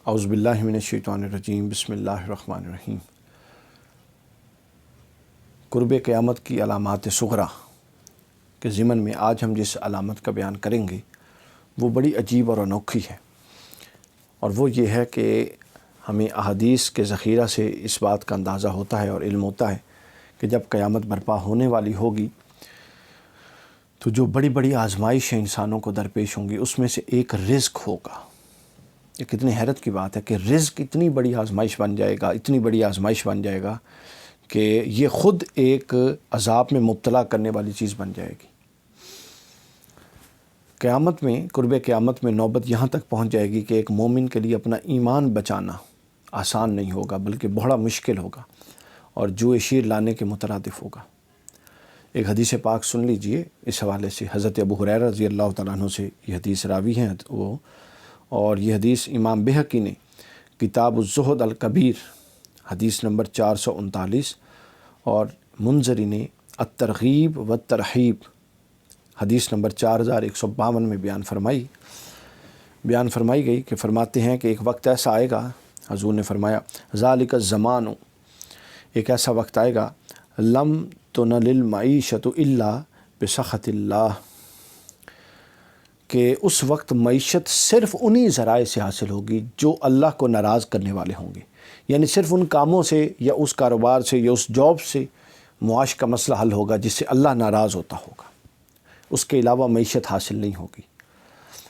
اعوذ باللہ من الشیطان الرجیم، بسم اللہ الرحمن الرحیم۔ قرب قیامت کی علامات صغریٰ کے ضمن میں آج ہم جس علامت کا بیان کریں گے وہ بڑی عجیب اور انوکھی ہے، اور وہ یہ ہے کہ ہمیں احادیث کے ذخیرہ سے اس بات کا اندازہ ہوتا ہے اور علم ہوتا ہے کہ جب قیامت برپا ہونے والی ہوگی تو جو بڑی بڑی آزمائشیں انسانوں کو درپیش ہوں گی اس میں سے ایک رزق ہوگا۔ یہ کتنی حیرت کی بات ہے کہ رزق اتنی بڑی آزمائش بن جائے گا، اتنی بڑی آزمائش بن جائے گا کہ یہ خود ایک عذاب میں مبتلا کرنے والی چیز بن جائے گی۔ قیامت میں، قرب قیامت میں نوبت یہاں تک پہنچ جائے گی کہ ایک مومن کے لیے اپنا ایمان بچانا آسان نہیں ہوگا بلکہ بڑا مشکل ہوگا اور جوئے شیر لانے کے مترادف ہوگا۔ ایک حدیث پاک سن لیجئے اس حوالے سے، حضرت ابو ہریرہ رضی اللہ تعالیٰ عنہ سے یہ حدیث راوی ہیں وہ، اور یہ حدیث امام بہقی نے کتاب الزہد الکبیر حدیث نمبر 439 اور منذری نے الترغیب والترہیب حدیث نمبر 4152 میں بیان فرمائی گئی کہ فرماتے ہیں کہ ایک وقت ایسا آئے گا، حضور نے فرمایا ذالک الزمان، ایک ایسا وقت آئے گا لم تنل المعیشۃ الا بسخط اللہ، کہ اس وقت معیشت صرف انہی ذرائع سے حاصل ہوگی جو اللہ کو ناراض کرنے والے ہوں گے، یعنی صرف ان کاموں سے یا اس کاروبار سے یا اس جاب سے معاش کا مسئلہ حل ہوگا جس سے اللہ ناراض ہوتا ہوگا، اس کے علاوہ معیشت حاصل نہیں ہوگی۔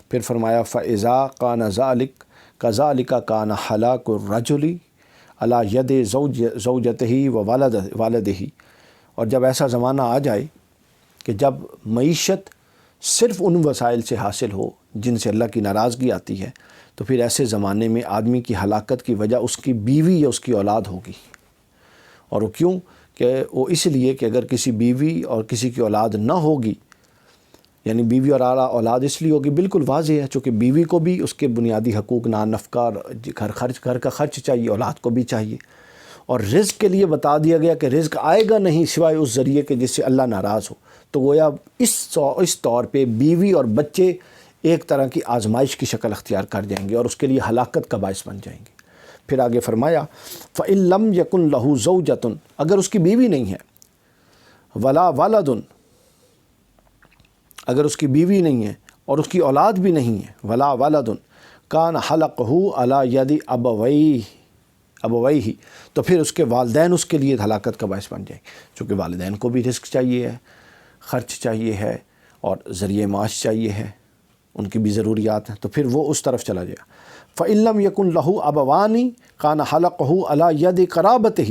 پھر فرمایا فَإِذَا كَانَ ذَلِكَ كَذَلِكَ كَانَ هَلَاكُ الرَّجُلِ عَلَى يَدِ زَوْجَتِهِ وَوَلَدِهِ، اور جب ایسا زمانہ آ جائے کہ جب معیشت صرف ان وسائل سے حاصل ہو جن سے اللہ کی ناراضگی آتی ہے، تو پھر ایسے زمانے میں آدمی کی ہلاکت کی وجہ اس کی بیوی یا اس کی اولاد ہوگی۔ اور وہ کیوں؟ کہ وہ اس لیے کہ اگر کسی بیوی اور کسی کی اولاد نہ ہوگی، یعنی بیوی اور اولاد اس لیے ہوگی، بالکل واضح ہے، چونکہ بیوی کو بھی اس کے بنیادی حقوق نان نفقہ، گھر کا خرچ چاہیے، اولاد کو بھی چاہیے، اور رزق کے لیے بتا دیا گیا کہ رزق آئے گا نہیں سوائے اس ذریعے کے جس سے اللہ ناراض ہو، تو گویا اس طور پہ بیوی اور بچے ایک طرح کی آزمائش کی شکل اختیار کر جائیں گے اور اس کے لیے ہلاکت کا باعث بن جائیں گے۔ پھر آگے فرمایا فَإِن لَمْ يَكُنْ لَهُ زَوْجَةٌ، اگر اس کی بیوی نہیں ہے، وَلَا وَلَدٌ، اگر اس کی بیوی نہیں ہے اور اس کی اولاد بھی نہیں ہے، وَلَا وَلَدٌ كَانَ حَلَقُهُ عَلَى يَدِ ابویہ، تو پھر اس کے والدین اس کے لیے ہلاکت کا باعث بن جائیں گے، چونکہ والدین کو بھی رزق چاہیے ہے، خرچ چاہیے ہے اور ذریعہ معاش چاہیے ہے، ان کی بھی ضروریات ہیں، تو پھر وہ اس طرف چلا جائے گا۔ فَإِن لَمْ يَكُنْ لَهُ أَبَوَانِ كَانَ حَلَقُهُ عَلَى يَدِ قَرَابَتِهِ،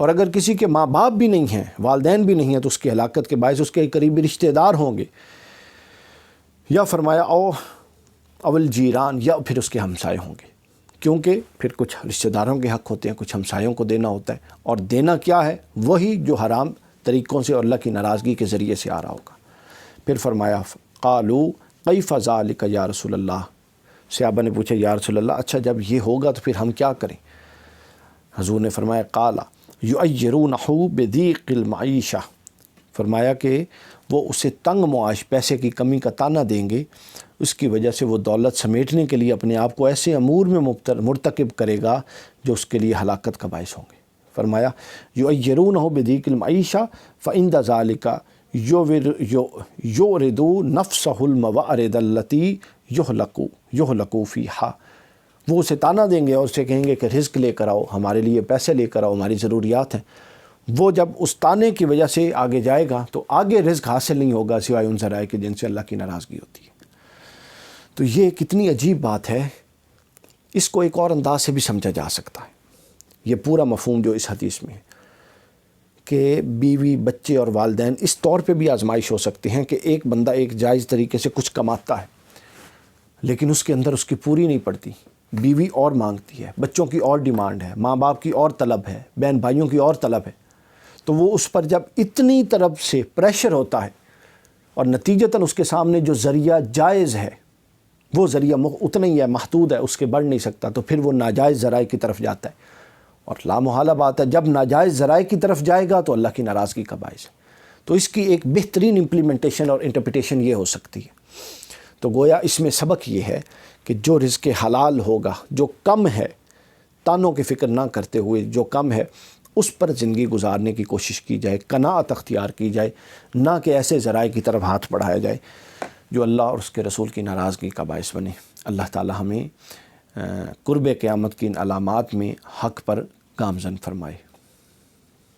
اور اگر کسی کے ماں باپ بھی نہیں ہیں، والدین بھی نہیں ہیں، تو اس کی ہلاکت کے باعث اس کے قریبی رشتہ دار ہوں گے، یا فرمایا اول جیران، یا پھر اس کے ہمسائے ہوں گے، کیونکہ پھر کچھ رشتہ داروں کے حق ہوتے ہیں، کچھ ہمسایوں کو دینا ہوتا ہے، اور دینا کیا ہے؟ وہی جو حرام طریقوں سے اور اللہ کی ناراضگی کے ذریعے سے آ رہا ہوگا۔ پھر فرمایا قالوا کیف ذلک یا رسول اللہ، صحابہ نے پوچھا یا رسول اللہ اچھا جب یہ ہوگا تو پھر ہم کیا کریں؟ حضور نے فرمایا قال یعیرونہ بضیق المعیشہ، فرمایا کہ وہ اسے تنگ معاش، پیسے کی کمی کا تانا دیں گے، اس کی وجہ سے وہ دولت سمیٹنے کے لیے اپنے آپ کو ایسے امور میں مرتکب کرے گا جو اس کے لیے ہلاکت کا باعث ہوں گے۔ فرمایا یعیرونہ بضیق المعیشہ فعند ذلک یورد نفسہ الموارد التی یہلک فیہا، وہ اسے تانا دیں گے اور اسے کہیں گے کہ رزق لے کر آؤ، ہمارے لیے پیسے لے کر آؤ، ہماری ضروریات ہیں۔ وہ جب اس تانے کی وجہ سے آگے جائے گا تو آگے رزق حاصل نہیں ہوگا سوائے ان ذرائع کے جن سے اللہ کی ناراضگی ہوتی ہے۔ تو یہ کتنی عجیب بات ہے، اس کو ایک اور انداز سے بھی سمجھا جا سکتا ہے، یہ پورا مفہوم جو اس حدیث میں ہے کہ بیوی، بچے اور والدین اس طور پہ بھی آزمائش ہو سکتے ہیں کہ ایک بندہ ایک جائز طریقے سے کچھ کماتا ہے لیکن اس کے اندر اس کی پوری نہیں پڑتی، بیوی اور مانگتی ہے، بچوں کی اور ڈیمانڈ ہے، ماں باپ کی اور طلب ہے، بہن بھائیوں کی اور طلب ہے، تو وہ اس پر جب اتنی طرف سے پریشر ہوتا ہے اور نتیجتاً اس کے سامنے جو ذریعہ جائز ہے وہ ذریعہ اتنا ہی ہے، محدود ہے، اس کے بڑھ نہیں سکتا، تو پھر وہ ناجائز ذرائع کی طرف جاتا ہے، اور لامحالہ بات ہے جب ناجائز ذرائع کی طرف جائے گا تو اللہ کی ناراضگی کا باعث ہے۔ تو اس کی ایک بہترین امپلیمنٹیشن اور انٹرپریٹیشن یہ ہو سکتی ہے۔ تو گویا اس میں سبق یہ ہے کہ جو رزق حلال ہوگا، جو کم ہے، تانوں کی فکر نہ کرتے ہوئے جو کم ہے اس پر زندگی گزارنے کی کوشش کی جائے، قناعت اختیار کی جائے، نہ کہ ایسے ذرائع کی طرف ہاتھ بڑھایا جائے جو اللہ اور اس کے رسول کی ناراضگی کا باعث بنے۔ اللہ تعالی ہمیں قرب قیامت کی ان علامات میں حق پر گامزن فرمائے۔